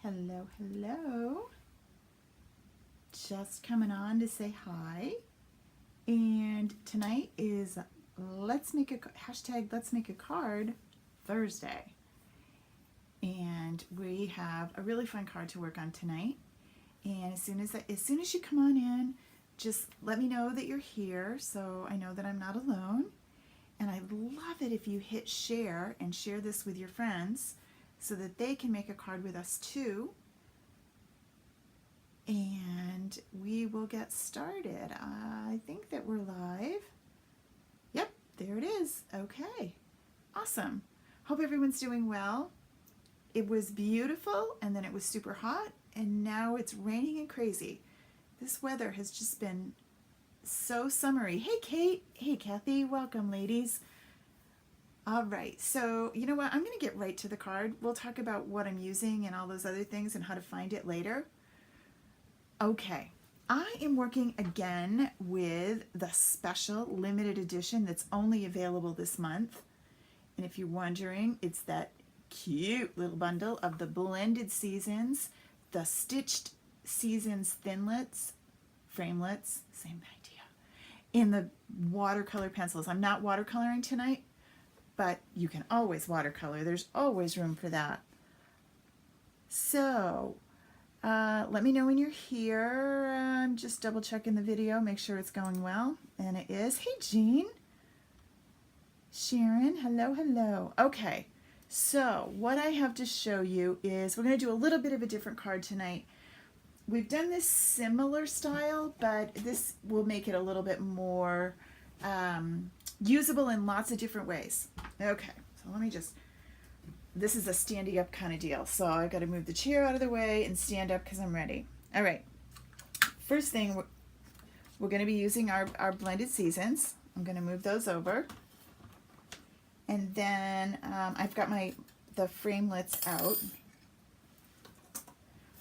Hello, hello. Just coming on to say hi. And tonight is Let's Make a card Thursday. And we have a really fun card to work on tonight. And as soon as you come on in, just let me know that you're here so I know that I'm not alone. And I love it if you hit share and share this with your friends so that they can make a card with us too. And we will get started. I think that we're live. Yep, there it is. Okay, awesome. Hope everyone's doing well. It was beautiful, and then it was super hot, and now it's raining and crazy. This weather has just been so summery. Hey, Kate. Hey, Kathy. Welcome, ladies. All right, so you know what? I'm going to get right to the card. We'll talk about what I'm using and all those other things and how to find it later. Okay, I am working again with the special limited edition that's only available this month. And if you're wondering, it's that cute little bundle of the Blended Seasons, the Stitched Seasons Thinlits, Framelits, same idea, in the watercolor pencils. I'm not watercoloring tonight, but you can always watercolor. There's always room for that. So, let me know when you're here. I'm just double checking the video, make sure it's going well. And it is. Hey, Jean. Sharon, hello, hello. Okay, so what I have to show you is we're going to do a little bit of a different card tonight. We've done this similar style, but this will make it a little bit more usable in lots of different ways. Okay, so let me just... This is a standing up kind of deal, so I've got to move the chair out of the way and stand up because I'm ready. All right, first thing, we're going to be using our Blended Seasons. I'm going to move those over. And then I've got the framelits out.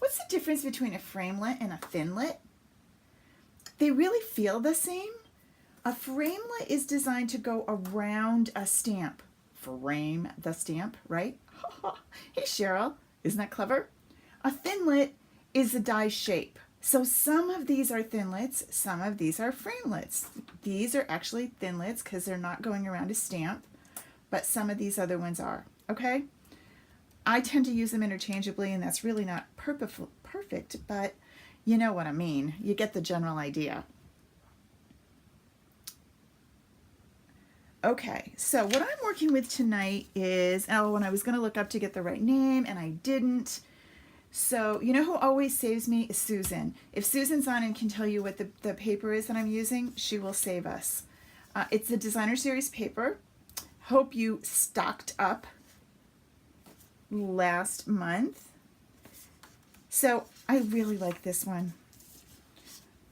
What's the difference between a framelit and a thinlit? They really feel the same. A framelit is designed to go around a stamp. Frame the stamp, right? Hey, Cheryl, isn't that clever? A thinlit is a die shape. So some of these are thinlits, some of these are framelits. These are actually thinlits because they're not going around a stamp, but some of these other ones are, okay? I tend to use them interchangeably, and that's really not perfect, but you know what I mean. You get the general idea. Okay, so what I'm working with tonight is, and I was going to look up to get the right name, and I didn't. So, you know who always saves me is Susan. If Susan's on and can tell you what the paper is that I'm using, she will save us. It's the Designer Series paper. Hope you stocked up last month. So, I really like this one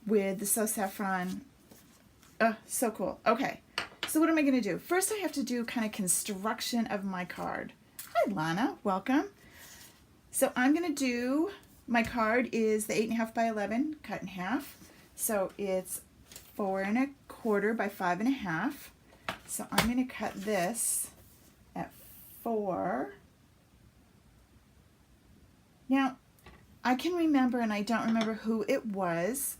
with the So Saffron. So cool. Okay. So what am I going to do? First, I have to do kind of construction of my card. Hi, Lana. Welcome. So I'm going to do, my card is the 8.5 by 11 cut in half. So it's 4 1/4 by 5.5. So I'm going to cut this at 4. Now, I can remember, and I don't remember who it was.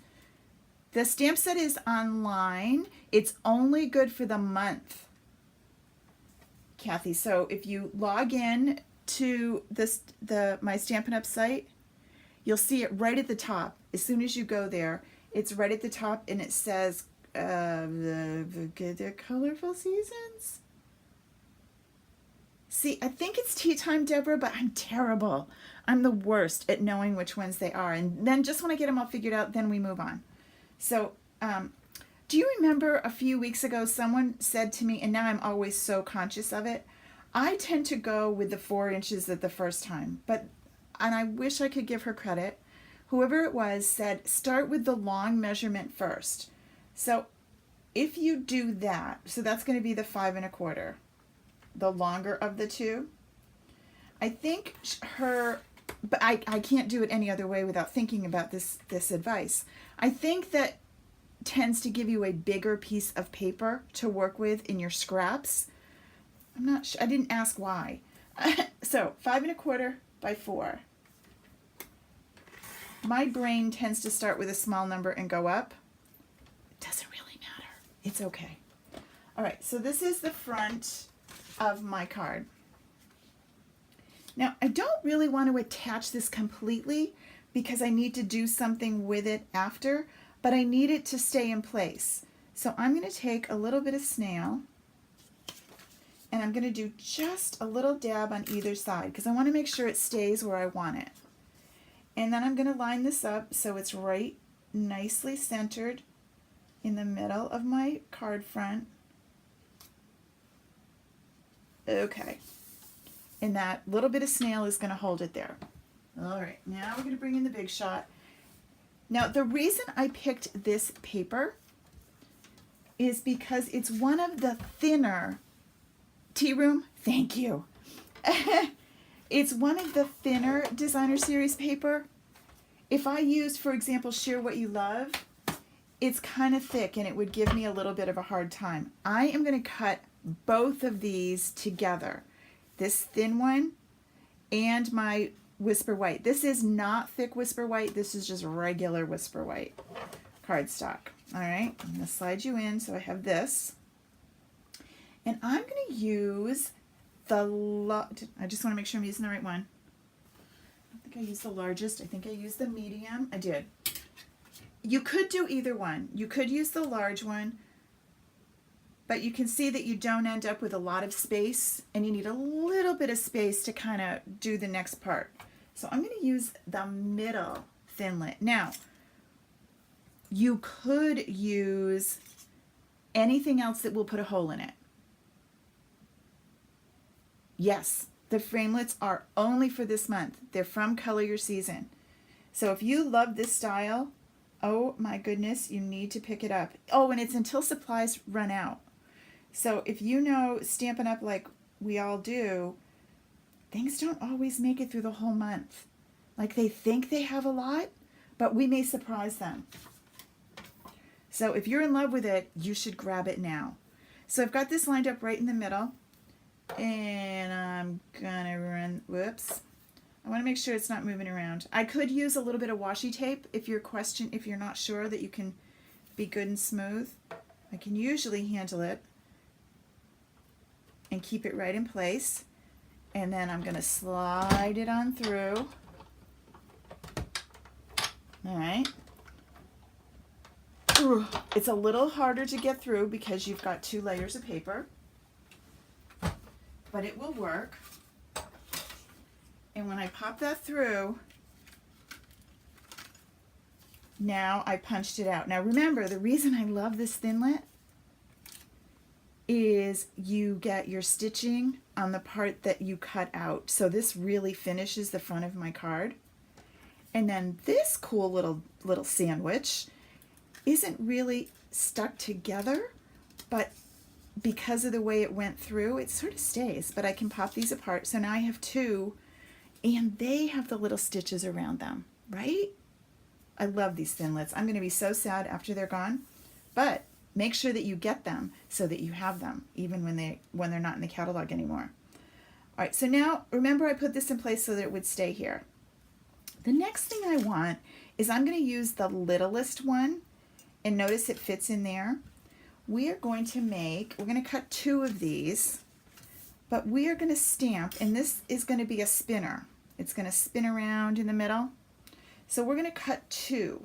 The stamp set is online. It's only good for the month, Kathy. So if you log in to my Stampin' Up! Site, you'll see it right at the top. As soon as you go there, it's right at the top, and it says the colorful seasons. See, I think it's tea time, Deborah, but I'm terrible. I'm the worst at knowing which ones they are. And then just when I get them all figured out, then we move on. So, do you remember a few weeks ago someone said to me, and now I'm always so conscious of it, I tend to go with the 4 inches at the first time, and I wish I could give her credit. Whoever it was said, start with the long measurement first. So if you do that, so that's going to be the 5 1/4, the longer of the two. I think but I can't do it any other way without thinking about this advice. I think that tends to give you a bigger piece of paper to work with in your scraps. I'm not sure. I didn't ask why. So 5 1/4 by 4. my brain tends to start with a small number and go up. It doesn't really matter. It's okay. All right, so this is the front of my card. Now, I don't really want to attach this completely because I need to do something with it after, but I need it to stay in place. So I'm going to take a little bit of snail and I'm going to do just a little dab on either side because I want to make sure it stays where I want it. And then I'm going to line this up so it's right nicely centered in the middle of my card front. Okay. And that little bit of snail is going to hold it there. All right, now we're going to bring in the Big Shot. Now, the reason I picked this paper is because it's one of the thinner, Tea Room, thank you. It's one of the thinner designer series paper. If I used, for example, Share What You Love, it's kind of thick and it would give me a little bit of a hard time. I am going to cut both of these together. This thin one and my Whisper White. This is not thick Whisper White. This is just regular Whisper White cardstock. All right, I'm going to slide you in so I have this. And I'm going to use the, I just want to make sure I'm using the right one. I don't think I used the largest. I think I used the medium. I did. You could do either one. You could use the large one, but you can see that you don't end up with a lot of space and you need a little bit of space to kind of do the next part. So I'm going to use the middle Thinlit. Now, you could use anything else that will put a hole in it. Yes, the framelits are only for this month. They're from Color Your Season. So if you love this style, oh my goodness, you need to pick it up. Oh, and it's until supplies run out. So if you know Stampin' Up! Like we all do, things don't always make it through the whole month. Like they think they have a lot, but we may surprise them. So if you're in love with it, you should grab it now. So I've got this lined up right in the middle. And I'm gonna run, whoops. I want to make sure it's not moving around. I could use a little bit of washi tape if you're not sure that you can be good and smooth. I can usually handle it and keep it right in place. And then I'm going to slide it on through. All right. Ooh, it's a little harder to get through because you've got 2 layers of paper, but it will work. And when I pop that through, now I punched it out. Now remember, the reason I love this Thinlit is you get your stitching on the part that you cut out. So this really finishes the front of my card. And then this cool little sandwich isn't really stuck together, but because of the way it went through, it sort of stays. But I can pop these apart. So now I have 2, and they have the little stitches around them, right? I love these Thinlits. I'm going to be so sad after they're gone, but make sure that you get them so that you have them even when they're not in the catalog anymore. All right, so now remember I put this in place so that it would stay here. The next thing I want is I'm going to use the littlest one, and notice it fits in there. We're going to cut 2 of these, but we are going to stamp, and this is going to be a spinner. It's going to spin around in the middle. So we're going to cut 2,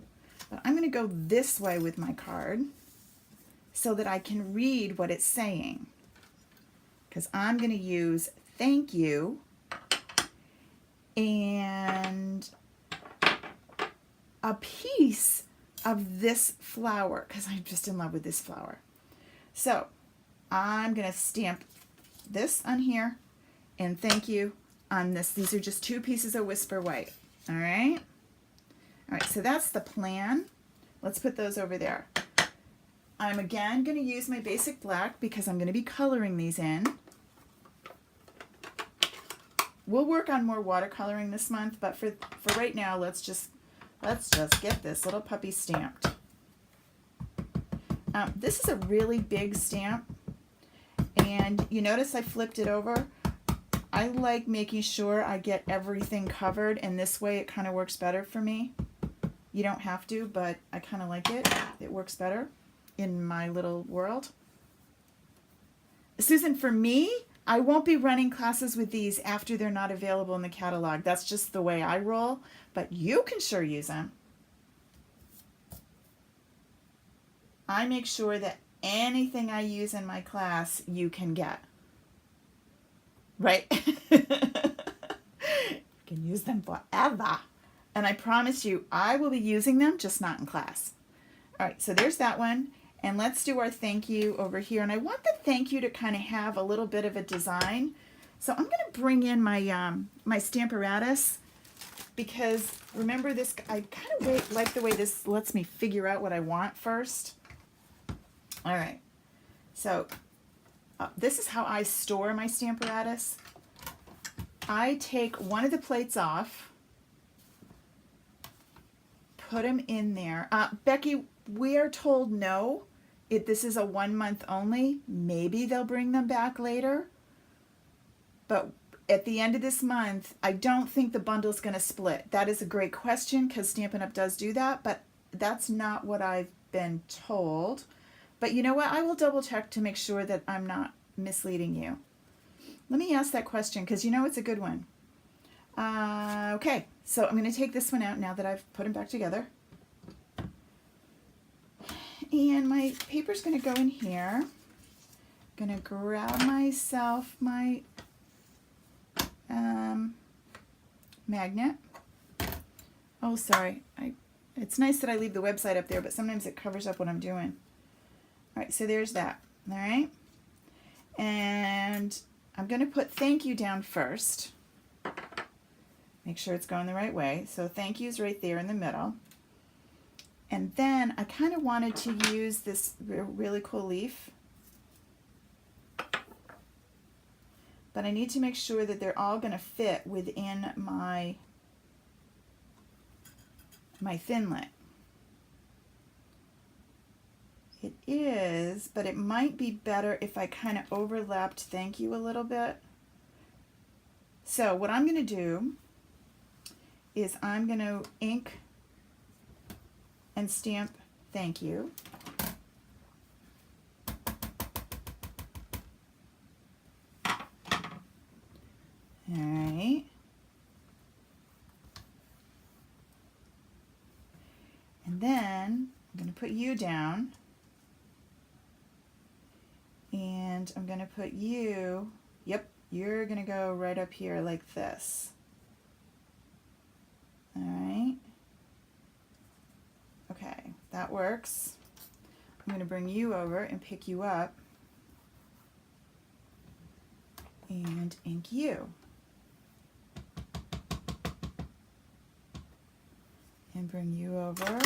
but I'm going to go this way with my card so that I can read what it's saying, because I'm going to use thank you and a piece of this flower, because I'm just in love with this flower. So I'm going to stamp this on here and thank you on this. These are just 2 pieces of Whisper White. All right. All right, so that's the plan. Let's put those over there. I'm again going to use my basic black because I'm going to be coloring these in. We'll work on more watercoloring this month, but for right now, let's just get this little puppy stamped. This is a really big stamp, and you notice I flipped it over. I like making sure I get everything covered, and this way it kind of works better for me. You don't have to, but I kind of like it. It works better in my little world. Susan, for me, I won't be running classes with these after they're not available in the catalog. That's just the way I roll, but you can sure use them. I make sure that anything I use in my class, you can get. Right? You can use them forever. And I promise you, I will be using them, just not in class. All right, so there's that one. And let's do our thank you over here. And I want the thank you to kind of have a little bit of a design. So I'm going to bring in my my Stamparatus, because remember this, I kind of like the way this lets me figure out what I want first. All right, so this is how I store my Stamparatus. I take one of the plates off, put them in there. Becky, we are told no. This is a 1 month only. Maybe they'll bring them back later. But at the end of this month, I don't think the bundle's going to split. That is a great question, because Stampin' Up! Does do that, but that's not what I've been told. But you know what? I will double check to make sure that I'm not misleading you. Let me ask that question, because you know it's a good one. Okay, so I'm going to take this one out now that I've put them back together. And my paper's going to go in here. I'm going to grab myself my magnet. Oh, sorry. It's nice that I leave the website up there, but sometimes it covers up what I'm doing. All right, so there's that. All right. And I'm going to put thank you down first. Make sure it's going the right way. So thank you is right there in the middle. And then I kind of wanted to use this really cool leaf. But I need to make sure that they're all going to fit within my Thinlit. It is, but it might be better if I kind of overlapped thank you a little bit. So what I'm going to do is I'm going to ink and stamp thank you. All right. And then I'm going to put you down. And I'm going to put you, yep, you're going to go right up here like this. All right. Okay, that works. I'm going to bring you over and pick you up and ink you. And bring you over.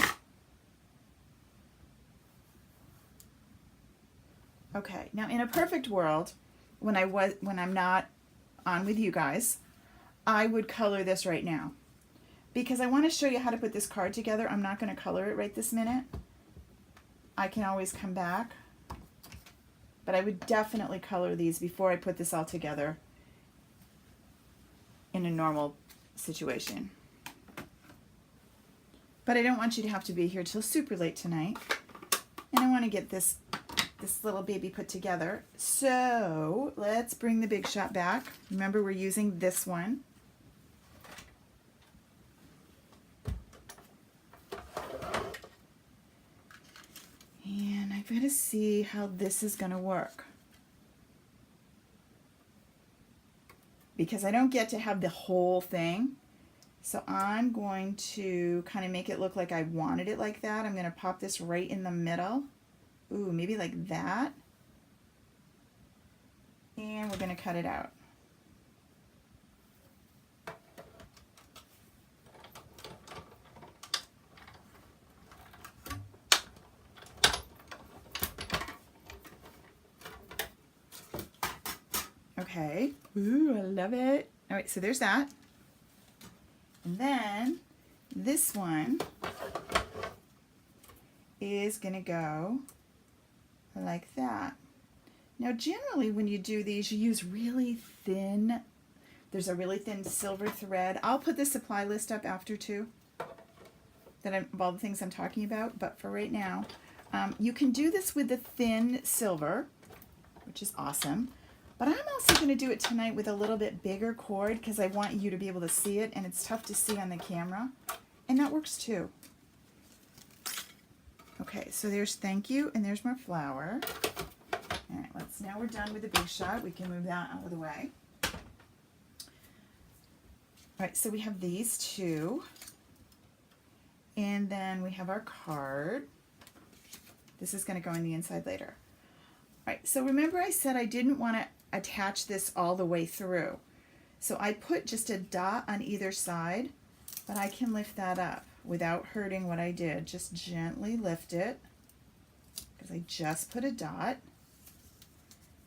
Okay, now in a perfect world, when I'm not on with you guys, I would color this right now. Because I want to show you how to put this card together. I'm not going to color it right this minute. I can always come back. But I would definitely color these before I put this all together in a normal situation. But I don't want you to have to be here till super late tonight. And I want to get this little baby put together. So let's bring the Big Shot back. Remember, we're using this one. And I've got to see how this is going to work. Because I don't get to have the whole thing. So I'm going to kind of make it look like I wanted it like that. I'm going to pop this right in the middle. Ooh, maybe like that. And we're going to cut it out. Okay. Ooh, I love it. All right, so there's that. And then this one is going to go like that. Now, generally, when you do these, you use really thin, there's a really thin silver thread. I'll put the supply list up after too. of all the things I'm talking about, but for right now, you can do this with the thin silver, which is awesome. But I'm also going to do it tonight with a little bit bigger cord because I want you to be able to see it, and it's tough to see on the camera. And that works too. Okay, so there's thank you, and there's more flower. All right, now we're done with the big shot. We can move that out of the way. All right, so we have these two. And then we have our card. This is going to go in the inside later. All right, so remember I said I didn't want to attach this all the way through. So I put just a dot on either side, but I can lift that up without hurting what I did. Just gently lift it, because I just put a dot.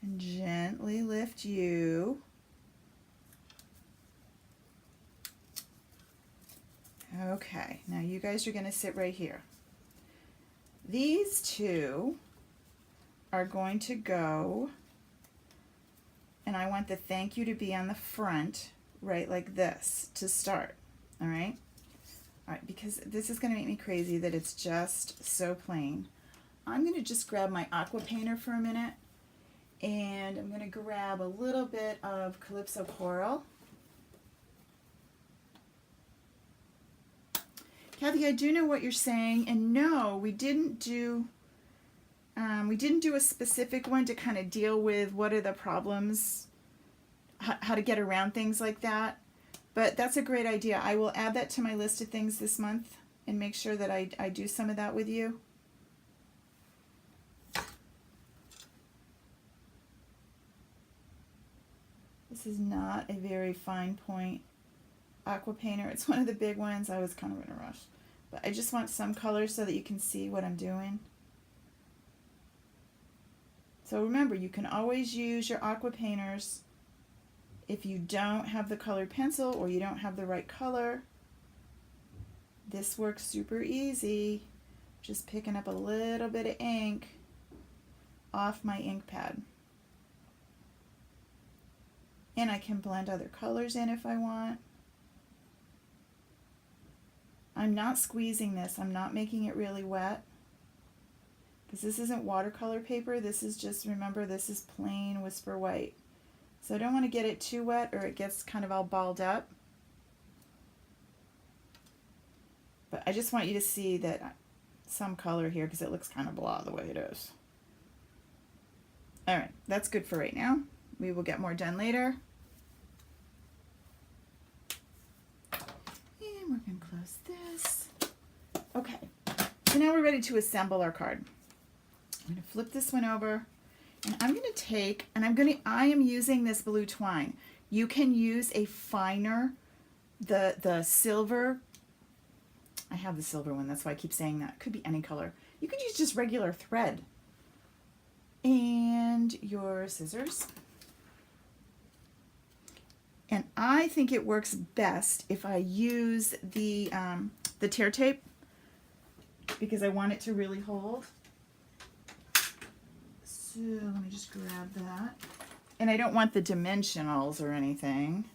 And gently lift you. Okay, now you guys are going to sit right here. These two are going to go, and I want the thank you to be on the front, right like this, to start, all right? All right, because this is going to make me crazy that it's just so plain. I'm going to just grab my aqua painter for a minute, and I'm going to grab a little bit of Calypso Coral. Kathy, I do know what you're saying, and no, we didn't do a specific one to kind of deal with what are the problems, how to get around things like that. But that's a great idea. I will add that to my list of things this month and make sure that I do some of that with you. This is not a very fine point aqua painter. It's one of the big ones. I was kind of in a rush, but I just want some color so that you can see what I'm doing. So remember, you can always use your aqua painters if you don't have the colored pencil or you don't have the right color. This works super easy. Just picking up a little bit of ink off my ink pad. And I can blend other colors in if I want. I'm not squeezing this. I'm not making it really wet, because this isn't watercolor paper. This is just, remember, this is plain Whisper White. So I don't want to get it too wet or it gets kind of all balled up. But I just want you to see that some color here, because it looks kind of blah the way it is. All right, that's good for right now. We will get more done later. And we're going to close this. Okay, so now we're ready to assemble our card. I'm going to flip this one over, and I'm going to take, and I am using this blue twine. You can use a finer, the silver. I have the silver one, that's why I keep saying that. It could be any color. You could use just regular thread. And your scissors. And I think it works best if I use the tear tape, because I want it to really hold. So let me just grab that. And I don't want the dimensionals or anything.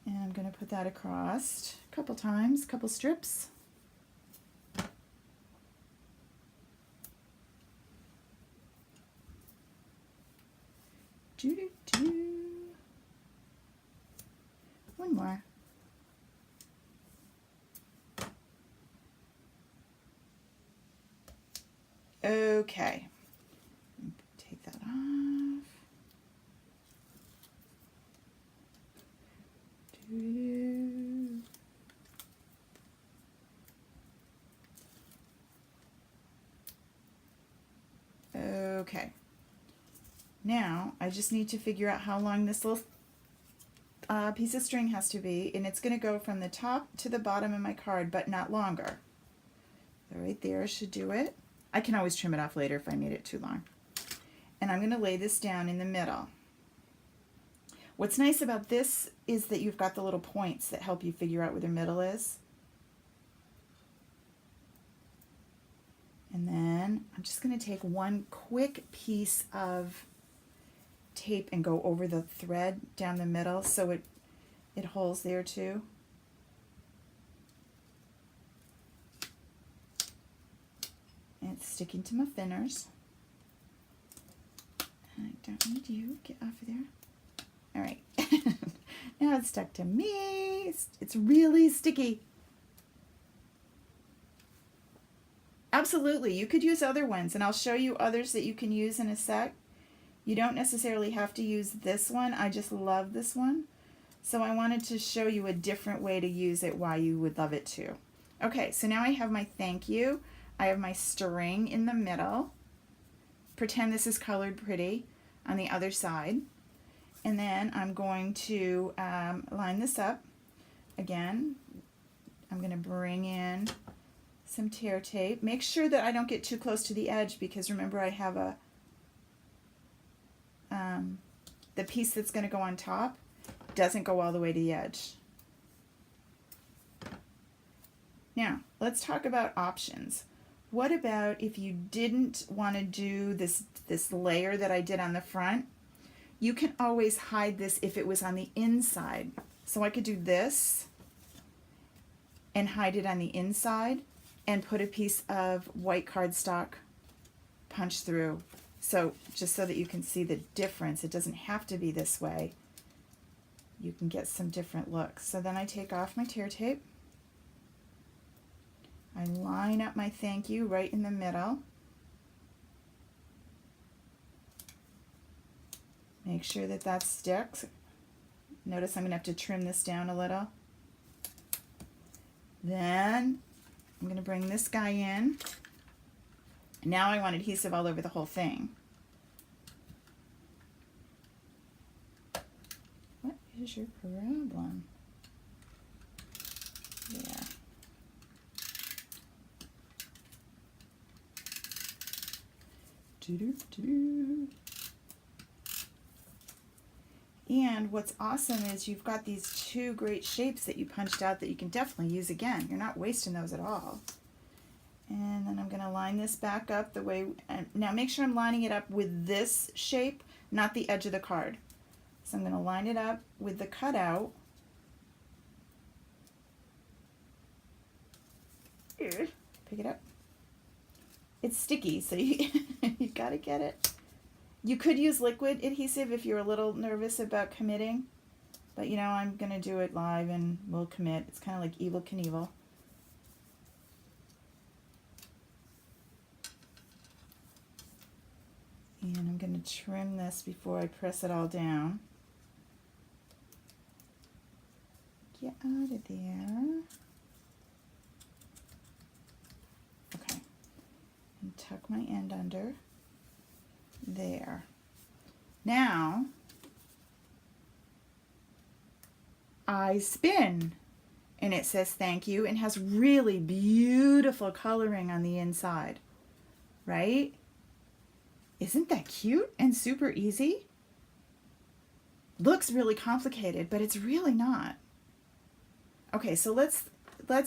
And I'm going to put that across a couple times, a couple strips. One more. Okay. Take that off. Okay. Now I just need to figure out how long this little piece of string has to be, and it's going to go from the top to the bottom of my card, but not longer. So right there should do it. I can always trim it off later if I made it too long. And I'm going to lay this down in the middle. What's nice about this is that you've got the little points that help you figure out where the middle is. And then I'm just going to take one quick piece of tape and go over the thread down the middle so it holds there too. And it's sticking to my thinners. I don't need you. Get off of there. All right. Now it's stuck to me. It's really sticky. Absolutely. You could use other ones, and I'll show you others that you can use in a sec. You don't necessarily have to use this one. I just love this one. So I wanted to show you a different way to use it, why you would love it too. Okay, so now I have my thank you. I have my string in the middle. Pretend this is colored pretty on the other side. And then I'm going to line this up. Again, I'm going to bring in some tear tape. Make sure that I don't get too close to the edge, because remember I have a the piece that's going to go on top doesn't go all the way to the edge. Now, let's talk about options. What about if you didn't want to do this layer that I did on the front? You can always hide this if it was on the inside. So I could do this and hide it on the inside and put a piece of white cardstock punch through. So just so that you can see the difference, it doesn't have to be this way. You can get some different looks. So then I take off my tear tape. I line up my thank you right in the middle. Make sure that that sticks. Notice I'm going to have to trim this down a little. Then I'm going to bring this guy in. Now I want adhesive all over the whole thing. What is your problem? There. Doo-doo-doo. And what's awesome is you've got these two great shapes that you punched out that you can definitely use again. You're not wasting those at all. And then I'm going to line this back up the way, and now make sure I'm lining it up with this shape, not the edge of the card. So I'm going to line it up with the cutout. Here, pick it up. It's sticky, so you got to get it. You could use liquid adhesive if you're a little nervous about committing, but you know, I'm going to do it live and we'll commit. It's kind of like Evel Knievel. And I'm going to trim this before I press it all down. Get out of there. Okay. And tuck my end under. There. Now, I spin. And it says thank you and has really beautiful coloring on the inside. Right? Isn't that cute and super easy? Looks really complicated, but it's really not. Okay, so let's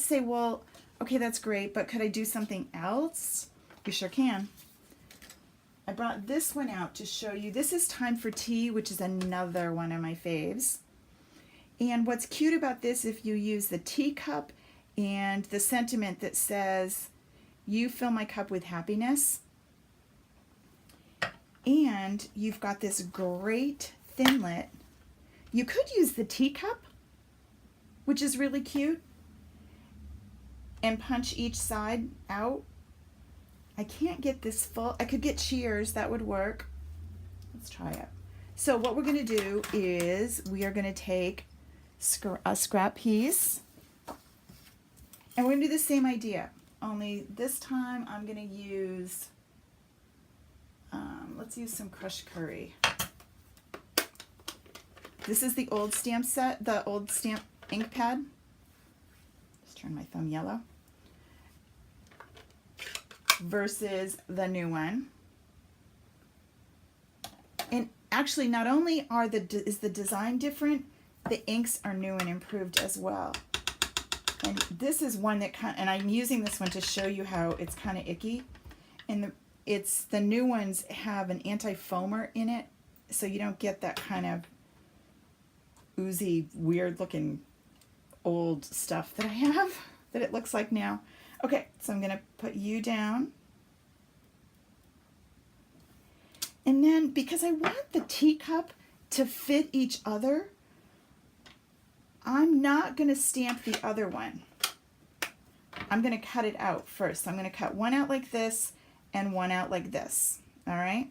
say, well, okay, that's great, but could I do something else? You sure can. I brought this one out to show you. This is Time for Tea, which is another one of my faves. And what's cute about this, if you use the teacup and the sentiment that says, you fill my cup with happiness, and you've got this great thinlet. You could use the teacup, which is really cute, and punch each side out. I can't get this full. I could get cheers. That would work. Let's try it. So what we're going to do is we are going to take a scrap piece, and we're going to do the same idea, only this time I'm going to use, let's use some crushed curry. This is the old stamp set, the old stamp ink pad. Just turn my thumb yellow. Versus the new one. And actually, not only is the design different, the inks are new and improved as well. And this is one that and I'm using this one to show you how it's kind of icky. And the new ones have an anti-foamer in it, so you don't get that kind of oozy, weird looking old stuff that I have that it looks like now. Okay, so I'm going to put you down. And then, because I want the teacup to fit each other, I'm not going to stamp the other one. I'm going to cut it out first. I'm going to cut one out like this and one out like this. All right?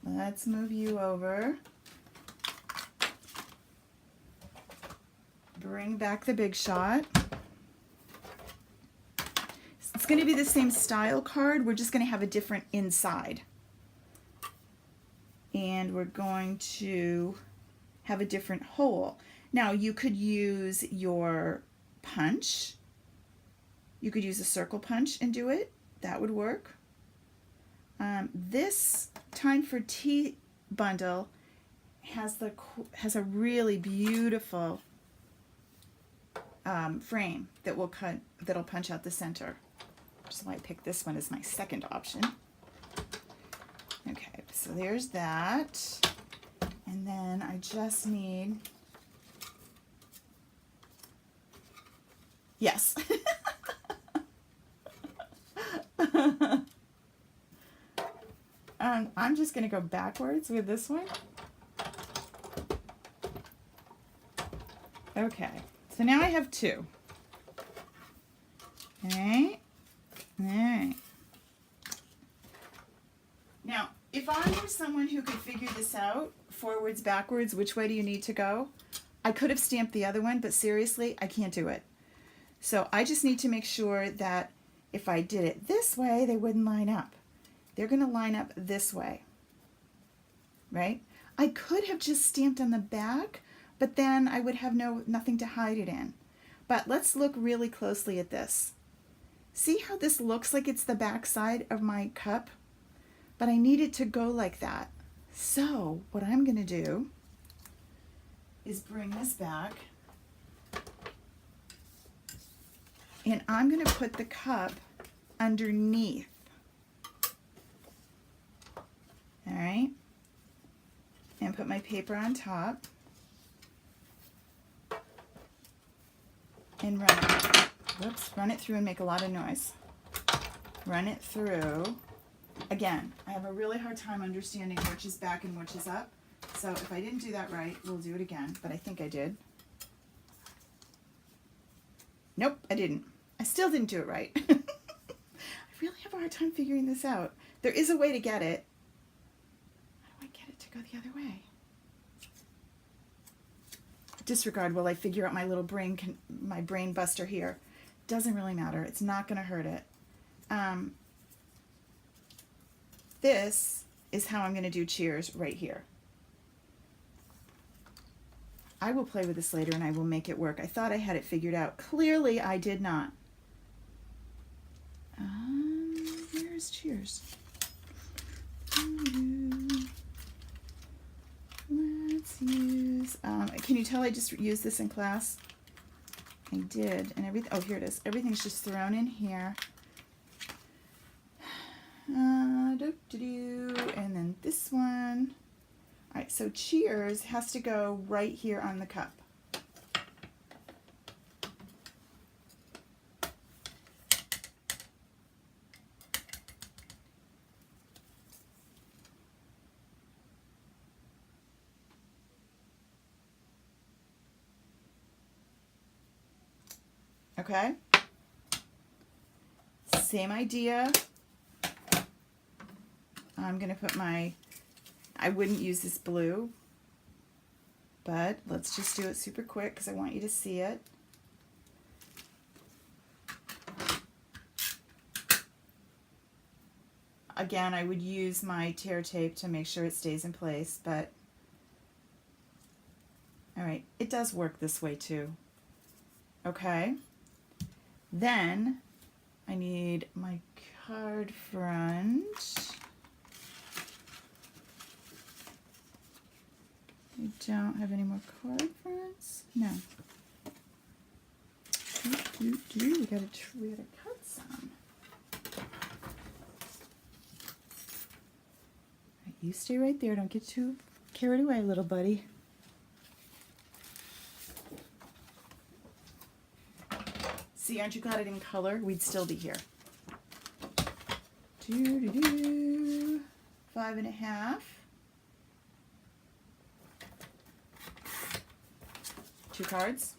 Let's move you over. Bring back the Big Shot. It's going to be the same style card. We're just going to have a different inside. And we're going to have a different hole. Now, you could use your punch. You could use a circle punch and do it. That would work. This Time for Tea bundle has a really beautiful frame that that'll punch out the center. So I picked this one as my second option. Okay, so there's that. And then I just need, yes. I'm just going to go backwards with this one. Okay, so now I have two. Alright, alright. Now, if I were someone who could figure this out, forwards, backwards, which way do you need to go? I could have stamped the other one, but seriously, I can't do it. So I just need to make sure that if I did it this way, they wouldn't line up. They're going to line up this way, right? I could have just stamped on the back, but then I would have nothing to hide it in. But let's look really closely at this. See how this looks like it's the back side of my cup? But I need it to go like that. So what I'm going to do is bring this back, and I'm going to put the cup underneath. All right, and put my paper on top and run it. Whoops, run it through and make a lot of noise. Run it through. Again, I have a really hard time understanding which is back and which is up. So if I didn't do that right, we'll do it again, but I think I did. Nope, I didn't. I still didn't do it right. I really have a hard time figuring this out. There is a way to get it. How do I get it to go the other way? Disregard while I figure out my little my brain buster here. Doesn't really matter. It's not going to hurt it. This is how I'm going to do cheers right here. I will play with this later and I will make it work. I thought I had it figured out. Clearly I did not. Where's cheers? Let's use, can you tell I just used this in class? I did, and everything, oh here it is. Everything's just thrown in here. And then this one. All right, so cheers has to go right here on the cup. Okay? Same idea. I'm going to put I wouldn't use this blue, but let's just do it super quick because I want you to see it. Again, I would use my tear tape to make sure it stays in place, but all right, it does work this way too. Okay, then I need my card front. I don't have any more card fronts. No. We gotta cut some. Right, you stay right there. Don't get too carried away, little buddy. See, aren't you glad I didn't color? We'd still be here. 5.5. 2 cards.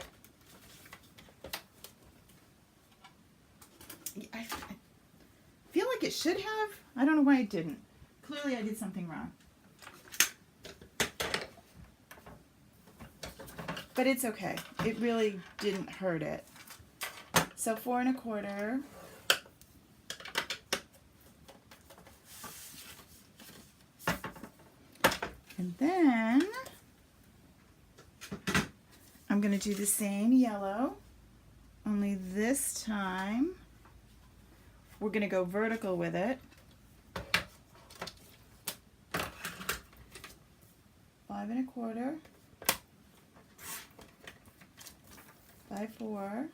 I feel like it should have. I don't know why it didn't. Clearly I did something wrong. But it's okay. It really didn't hurt it. So 4 1/4. And then I'm going to do the same yellow, only this time we're going to go vertical with it. 5 1/4, 5/4,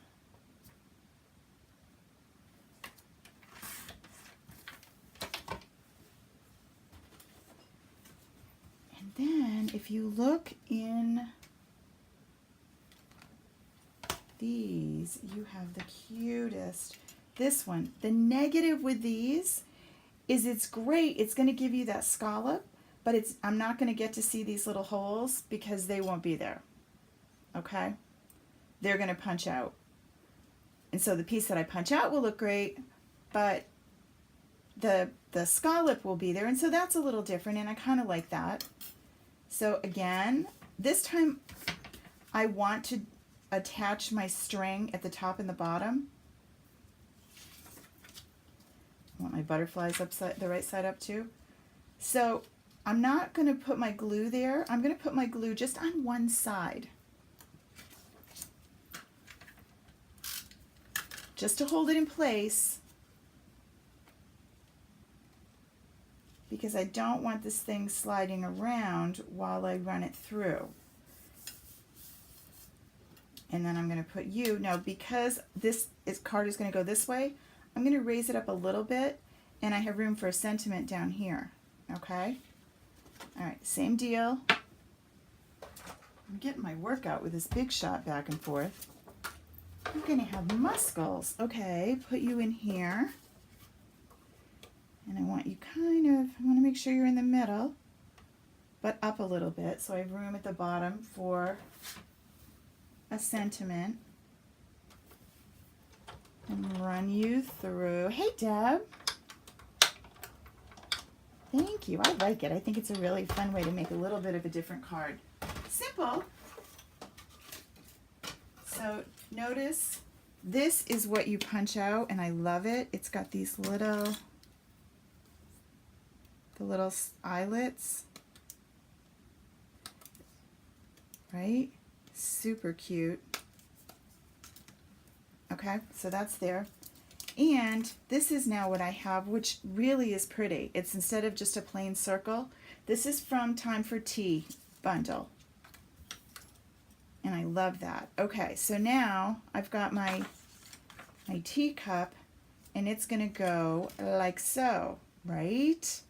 and then if you look in these, you have the cutest. This one, the negative with these is it's great. It's going to give you that scallop, but I'm not going to get to see these little holes because they won't be there. Okay? They're going to punch out. And so the piece that I punch out will look great, but the scallop will be there. And so that's a little different, and I kind of like that. So again, this time I want to attach my string at the top and the bottom. I want my butterflies the right side up too. So I'm not going to put my glue there. I'm going to put my glue just on one side, just to hold it in place, because I don't want this thing sliding around while I run it through. And then I'm going to put you, now because this card is going to go this way, I'm going to raise it up a little bit, and I have room for a sentiment down here. Okay? All right, same deal. I'm getting my workout with this big shot back and forth. I'm going to have muscles. Okay, put you in here. And I want you I want to make sure you're in the middle, but up a little bit, so I have room at the bottom for a sentiment. And run you through. Hey, Deb. Thank you. I like it. I think it's a really fun way to make a little bit of a different card. Simple. So notice this is what you punch out, and I love it. It's got these the little eyelets, right? Super cute. Okay, so that's there. And this is now what I have, which really is pretty. It's instead of just a plain circle, this is from Time for Tea bundle. And I love that. Okay, so now I've got my teacup, and it's going to go like so, right?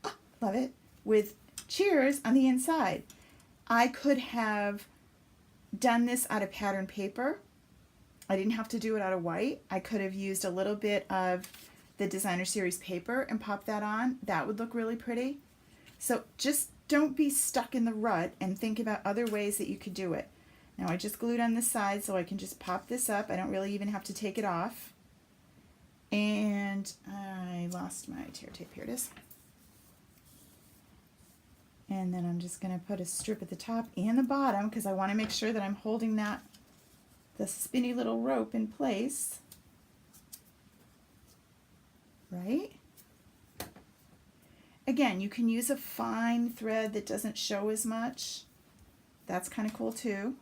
Oh, love it. With cheers on the inside. I could have done this out of pattern paper. I didn't have to do it out of white. I could have used a little bit of the Designer Series paper and popped that on. That would look really pretty. So just don't be stuck in the rut and think about other ways that you could do it. Now I just glued on this side so I can just pop this up. I don't really even have to take it off. And I lost my tear tape. Here it is. And then I'm just going to put a strip at the top and the bottom because I want to make sure that I'm holding the spinny little rope in place. Right? Again, you can use a fine thread that doesn't show as much. That's kind of cool too.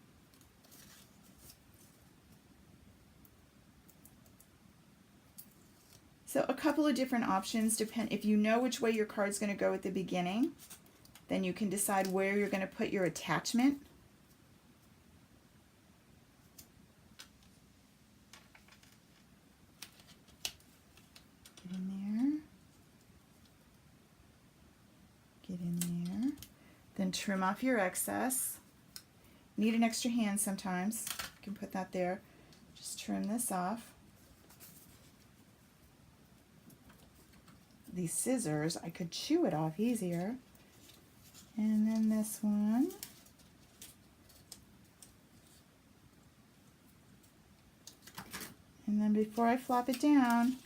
So a couple of different options depend. If you know which way your card's going to go at the beginning, then you can decide where you're going to put your attachment. Get in there. Get in there. Then trim off your excess. Need an extra hand sometimes. You can put that there. Just trim this off. These scissors, I could chew it off easier. And then this one. And then before I flop it down,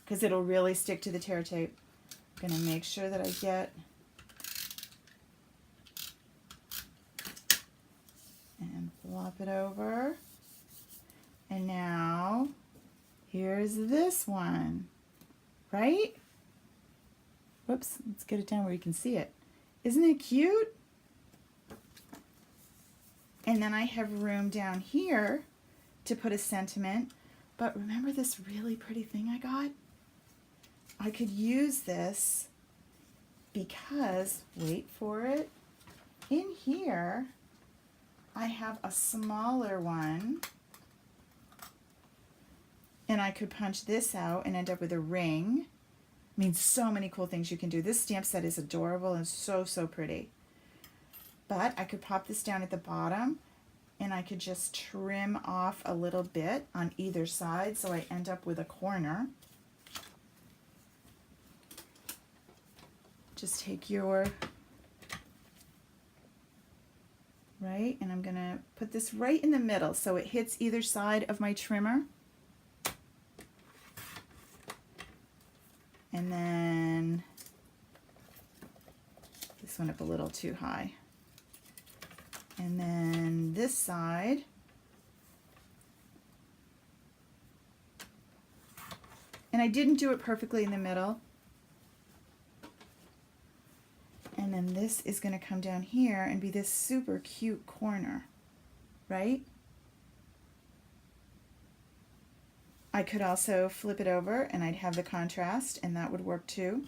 because it'll really stick to the tear tape, I'm going to make sure that I get and flop it over. And now here's this one, right? Whoops, let's get it down where you can see it. Isn't it cute? And then I have room down here to put a sentiment. But remember this really pretty thing I got? I could use this because, wait for it, in here I have a smaller one, and I could punch this out and end up with a ring. I mean, so many cool things you can do. This stamp set is adorable and so, so pretty. But I could pop this down at the bottom, and I could just trim off a little bit on either side so I end up with a corner. Just take your, right, and I'm gonna put this right in the middle so it hits either side of my trimmer. And then this one up a little too high. And then this side, and I didn't do it perfectly in the middle. And then this is going to come down here and be this super cute corner, right? I could also flip it over and I'd have the contrast, and that would work too.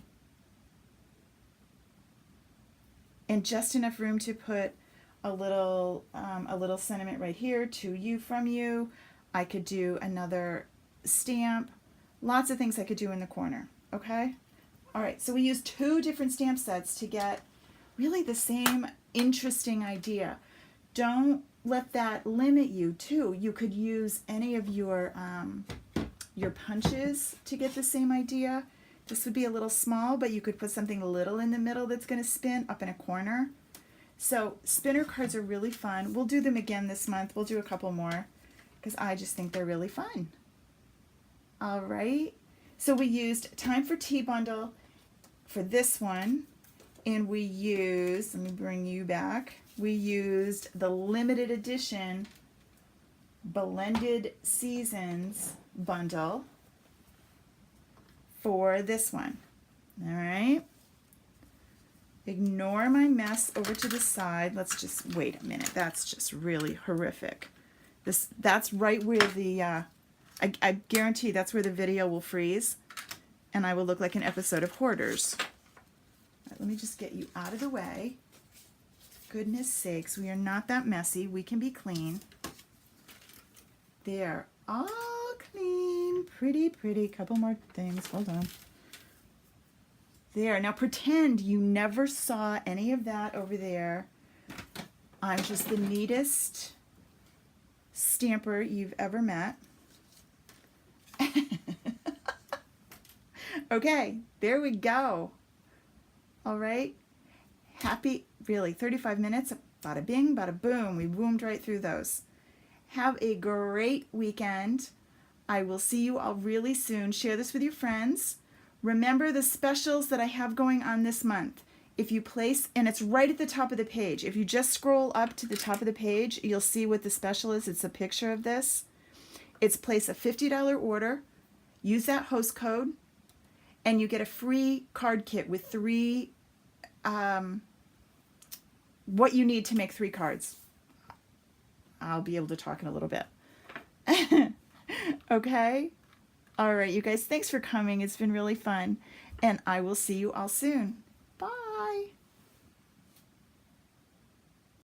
And just enough room to put a little sentiment right here, to you, from you. I could do another stamp. Lots of things I could do in the corner, okay? All right, so we used 2 different stamp sets to get really the same interesting idea. Don't let that limit you too. You could use any of your punches to get the same idea. This would be a little small, but you could put something little in the middle that's going to spin up in a corner. So spinner cards are really fun. We'll do them again this month. We'll do a couple more because I just think they're really fun. All right. So we used Time for Tea bundle for this one, and we used, let me bring you back, we used the limited edition Blended Seasons bundle for this one. All right. Ignore my mess over to the side. Let's just wait a minute. That's just really horrific. That's right where the I guarantee that's where the video will freeze and I will look like an episode of Hoarders. All right, let me just get you out of the way. Goodness sakes, we are not that messy. We can be clean. They're all clean. Pretty, pretty. Couple more things. Hold on. There. Now pretend you never saw any of that over there. I'm just the neatest stamper you've ever met. Okay, there we go. All right. Happy, really, 35 minutes. Bada bing, bada boom. We boomed right through those. Have a great weekend. I will see you all really soon. Share this with your friends. Remember the specials that I have going on this month. If you place, and it's right at the top of the page. If you just scroll up to the top of the page, you'll see what the special is. It's a picture of this. It's place a $50 order. Use that host code, and you get a free card kit with 3, what you need to make 3 cards. I'll be able to talk in a little bit. Okay? All right, you guys, thanks for coming. It's been really fun, and I will see you all soon.